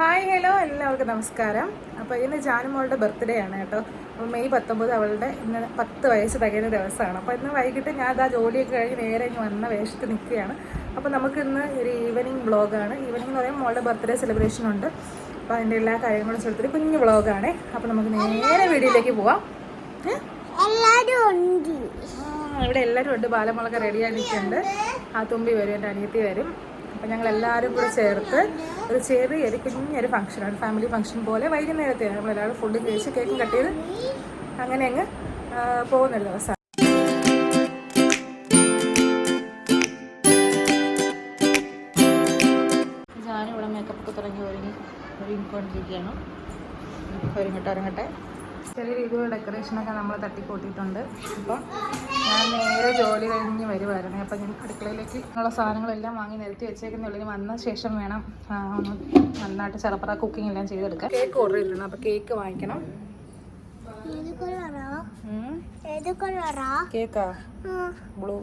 Hi hello എല്ലാവർക്കും നമസ്കാരം. അപ്പോൾ ഇന്ന് ജാനുമോളുടെ ബർത്ത്ഡേ ആണ് കേട്ടോ. അപ്പോൾ മെയ് 19 അവളുടെ ഇന്ന് 10 വയസ്സ് തികയുന്ന ദിവസമാണ്. അപ്പോൾ ഇന്ന് വൈകിട്ട് ഞാൻ ആ ജോലിയൊക്കെ കഴിഞ്ഞ് നേരെ ഇങ്ങ് വന്ന വേഷത്തിൽ നിൽക്കുകയാണ്. അപ്പോൾ നമുക്കിന്ന് ഒരു ഈവനിങ് വ്ളോഗാണ്. ഈവനിങ് എന്ന് പറയുമ്പോൾ മോളുടെ ബർത്ത്ഡേ സെലിബ്രേഷൻ ഉണ്ട്. അപ്പോൾ അതിൻ്റെ എല്ലാ കാര്യങ്ങളും ചേർത്തിട്ട് കുഞ്ഞു വ്ളോഗാണ്. അപ്പോൾ നമുക്ക് നേരെ വീഡിയോയിലേക്ക് പോവാം. ഇവിടെ എല്ലാവരും ഉണ്ട്. ബാലമുളക് റെഡിയാക്കിയിട്ടുണ്ട്. ആ തുമ്പി വരും, എൻ്റെ അനിയത്തി വരും. അപ്പോൾ ഞങ്ങളെല്ലാവരും കൂടി ചേർത്ത് ഒരു ചെറിയൊരു കുഞ്ഞൊരു ഫംഗ്ഷനാണ്, ഫാമിലി ഫംഗ്ഷൻ പോലെ. വൈകുന്നേരത്തെയാണ് നമ്മളെല്ലാവരും ഫുഡ് കഴിച്ച് കേക്കും കട്ട് ചെയ്ത് അങ്ങനെ അങ്ങ് പോകുന്നൊരു ദിവസമാണ്. ഞാനിവിടെ മേക്കപ്പൊക്കെ തുടങ്ങി ഒരുങ്ങിക്കൊണ്ടിരിക്കുകയാണ്. ഒരുങ്ങട്ടെ. ചെറിയ രീതിയിലുള്ള ഡെക്കറേഷനൊക്കെ നമ്മൾ തട്ടിക്കൂട്ടിയിട്ടുണ്ട്. അപ്പോൾ ഞാൻ നേരെ ജോലി കഴിഞ്ഞ് വരുമായിരുന്നു. അപ്പോൾ ഞാൻ അടുക്കളയിലേക്ക് ഉള്ള സാധനങ്ങളെല്ലാം വാങ്ങി നിരത്തി വെച്ചേക്കുന്നുള്ളിൽ വന്ന ശേഷം വേണം നന്നായിട്ട് ചെറുപ്പറ കുക്കിംഗ് എല്ലാം ചെയ്തെടുക്കാം. കേക്ക് ഓർഡർ ചെയ്തിട്ടുണ്ട്. അപ്പോൾ കേക്ക് വാങ്ങിക്കണം. കേക്കാ ബ്ലൂ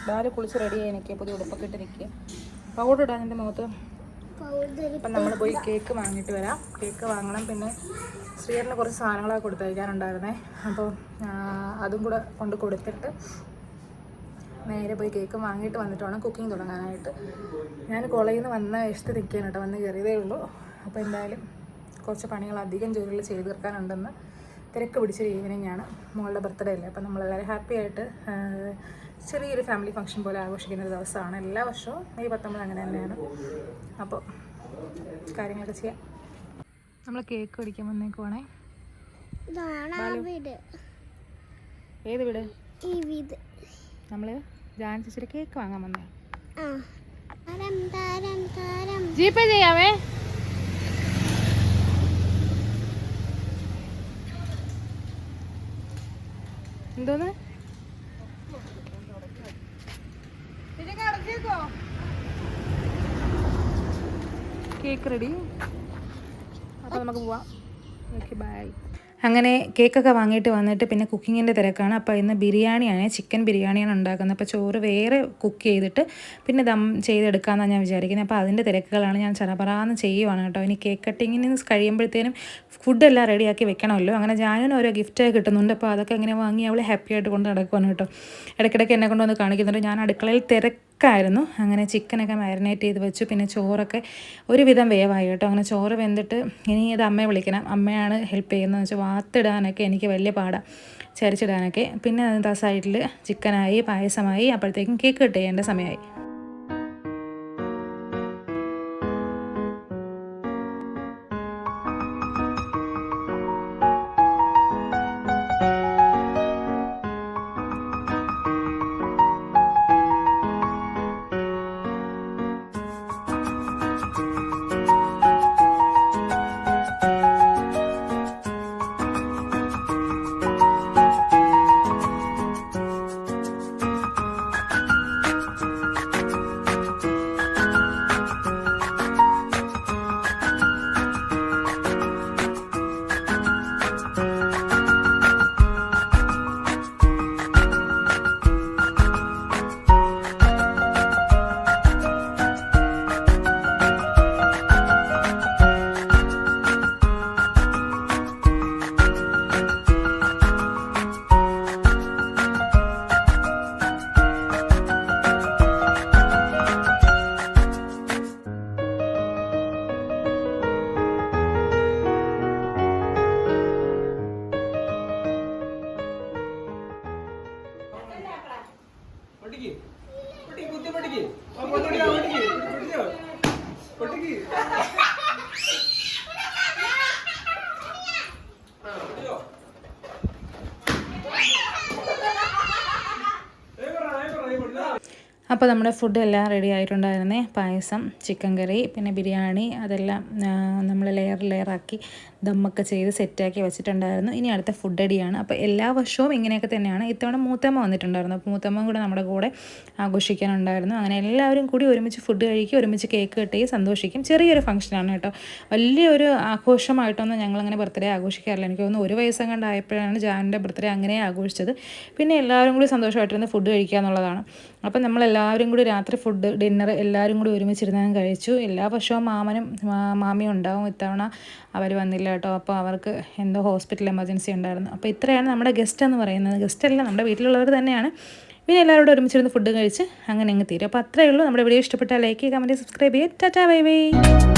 ഡാല് കുളിച്ച് റെഡിയായി നിൽക്കുക. പുതിയ ഉടുപ്പൊക്കെ ഇട്ട് നിൽക്കുക. പൗഡർ ഇടാൻ എൻ്റെ മുഖത്ത്. അപ്പം നമ്മൾ പോയി കേക്ക് വാങ്ങിയിട്ട് വരാം. കേക്ക് വാങ്ങണം. പിന്നെ ശ്രീയറിന് കുറച്ച് സാധനങ്ങളൊക്കെ കൊടുത്തയക്കാനുണ്ടായിരുന്നേ. അപ്പോൾ അതും കൂടെ കൊണ്ട് കൊടുത്തിട്ട് നേരെ പോയി കേക്ക് വാങ്ങിയിട്ട് വന്നിട്ട് വേണം കുക്കിംഗ് തുടങ്ങാനായിട്ട്. ഞാൻ കോളേജിൽ നിന്ന് വന്ന വേഷത്ത് നിൽക്കാൻ കേട്ടോ, വന്ന് കയറിയതേ ഉള്ളൂ. അപ്പോൾ എന്തായാലും കുറച്ച് പണികൾ അധികം ജോലികൾ ചെയ്ത് തീർക്കാനുണ്ടെന്ന് തിരക്ക് പിടിച്ചൊരു ഈവനിങ് ആണ്. മോളുടെ ബർത്ത്ഡേ അല്ലേ. അപ്പോൾ നമ്മളെല്ലാവരും ഹാപ്പി ആയിട്ട് ചെറിയൊരു ഫാമിലി ഫംഗ്ഷൻ പോലെ ആഘോഷിക്കുന്ന ഒരു ദിവസമാണ്. എല്ലാ വർഷവും മെയ് 19 അങ്ങനെ തന്നെയാണ്. അപ്പോൾ കാര്യങ്ങളൊക്കെ ചെയ്യാം. നമ്മൾ കേക്ക് പിടിക്കാൻ വന്നേക്കുവാണേ. ഏത് വീട്? നമ്മൾ ജാൻ ചേച്ചിയുടെ കേക്ക് വാങ്ങാൻ വന്നേ. ജിപേ ചെയ്യാമേ. എന്തോന്ന് കേക്ക് റെഡി. അപ്പോൾ നമുക്ക് പോവാം. Okay, bye. അങ്ങനെ കേക്കൊക്കെ വാങ്ങിയിട്ട് വന്നിട്ട് പിന്നെ കുക്കിങ്ങിൻ്റെ തിരക്കാണ്. അപ്പോൾ ഇന്ന് ബിരിയാണിയാണ്, ചിക്കൻ ബിരിയാണിയാണ് ഉണ്ടാക്കുന്നത്. അപ്പോൾ ചോറ് വേറെ കുക്ക് ചെയ്തിട്ട് പിന്നെ ദം ചെയ്തെടുക്കാമെന്നാണ് ഞാൻ വിചാരിക്കുന്നത്. അപ്പോൾ അതിൻ്റെ തിരക്കുകളാണ്. ഞാൻ ചറപറാന്ന് ചെയ്യുവാണ് കേട്ടോ. ഇനി കേക്ക് കട്ടിങ്ങിന് കഴിയുമ്പോഴത്തേനും ഫുഡെല്ലാം റെഡിയാക്കി വെക്കണമല്ലോ. അങ്ങനെ ഞാനും ഓരോ ഗിഫ്റ്റൊക്കെ കിട്ടുന്നുണ്ട്. അപ്പോൾ അതൊക്കെ അങ്ങനെ വാങ്ങി അവൾ ഹാപ്പി ആയിട്ട് കൊണ്ട് നടക്കുവാണ് കേട്ടോ. ഇടയ്ക്കിടയ്ക്ക് എന്നെ കൊണ്ടുവന്ന് കാണിക്കുന്നുണ്ട്. ഞാൻ അടുക്കളയിൽ തിരക്കായിരുന്നു. അങ്ങനെ ചിക്കനൊക്കെ മാരിനേറ്റ് ചെയ്ത് വെച്ചു. പിന്നെ ചോറൊക്കെ ഒരുവിധം വേവായി കേട്ടോ. അങ്ങനെ ചോറ് വെന്തിട്ട് ഇനി ഇത് അമ്മയെ വിളിക്കണം. അമ്മയാണ് ഹെൽപ്പ് ചെയ്യുന്നതെന്ന് വെച്ചാൽ വാത്തിടാനൊക്കെ എനിക്ക് വലിയ പാടാണ്, ചരിച്ചിടാനൊക്കെ. പിന്നെ അതിൻ്റെ ആ സൈഡിൽ ചിക്കനായി, പായസമായി. അപ്പോഴത്തേക്കും കേക്ക് കട്ട് ചെയ്യേണ്ട സമയമായി. അപ്പോൾ നമ്മുടെ ഫുഡ് എല്ലാം റെഡി ആയിട്ടുണ്ടായിരുന്നേ. പായസം, ചിക്കൻ കറി, പിന്നെ ബിരിയാണി, അതെല്ലാം നമ്മൾ ലെയറാക്കി ദമ്മൊക്കെ ചെയ്ത് സെറ്റാക്കി വെച്ചിട്ടുണ്ടായിരുന്നു. ഇനി അടുത്ത ഫുഡ് അടിയാണ്. അപ്പോൾ എല്ലാ വർഷവും ഇങ്ങനെയൊക്കെ തന്നെയാണ്. ഇത്തവണ മൂത്തമ്മ വന്നിട്ടുണ്ടായിരുന്നു. അപ്പോൾ മൂത്തമ്മ കൂടെ നമ്മുടെ കൂടെ ആഘോഷിക്കാനുണ്ടായിരുന്നു. അങ്ങനെ എല്ലാവരും കൂടി ഒരുമിച്ച് ഫുഡ് കഴിക്കും, ഒരുമിച്ച് കേക്ക് കട്ട് ചെയ്യും, സന്തോഷിക്കും. ചെറിയൊരു ഫംഗ്ഷനാണ് കേട്ടോ. വലിയൊരു ആഘോഷമായിട്ടൊന്നും ഞങ്ങളങ്ങനെ ബർത്ത്ഡേ ആഘോഷിക്കാറില്ല. എനിക്ക് തോന്നുന്നു 1 വയസ്സെങ്ങാണ്ടായപ്പോഴാണ് ജാനിൻ്റെ ബർത്ത്ഡേ അങ്ങനെ ആഘോഷിച്ചത്. പിന്നെ എല്ലാവരും കൂടി സന്തോഷമായിട്ടിരുന്ന് ഫുഡ് കഴിക്കുക എന്നുള്ളതാണ്. അപ്പം നമ്മളെല്ലാവരും കൂടി രാത്രി ഡിന്നർ എല്ലാവരും കൂടി ഒരുമിച്ചിരുന്ന് കഴിച്ചു. എല്ലാ വർഷവും മാമനും മാമിയും ഉണ്ടാവും. ഇത്തവണ അവർ വന്നില്ല കേട്ടോ. അപ്പോൾ അവർക്ക് എന്തോ ഹോസ്പിറ്റൽ എമർജൻസി ഉണ്ടായിരുന്നു. അപ്പോൾ ഇത്രയാണ് നമ്മുടെ ഗസ്റ്റ് എന്ന് പറയുന്നത്. ഗസ്റ്റല്ല, നമ്മുടെ വീട്ടിലുള്ളവർ തന്നെയാണ്. പിന്നെ എല്ലാവരോടും ഒരുമിച്ചിരുന്ന് ഫുഡ് കഴിച്ച് അങ്ങനെ അങ്ങ് തീരും. അപ്പോൾ അത്രയേ ഉള്ളൂ. നമ്മുടെ വീഡിയോ ഇഷ്ടപ്പെട്ടാൽ ലൈക്ക് ചെയ്യുക, കമൻറ്റ്, സബ്സ്ക്രൈബ് ചെയ്യുക. Tata bye bye.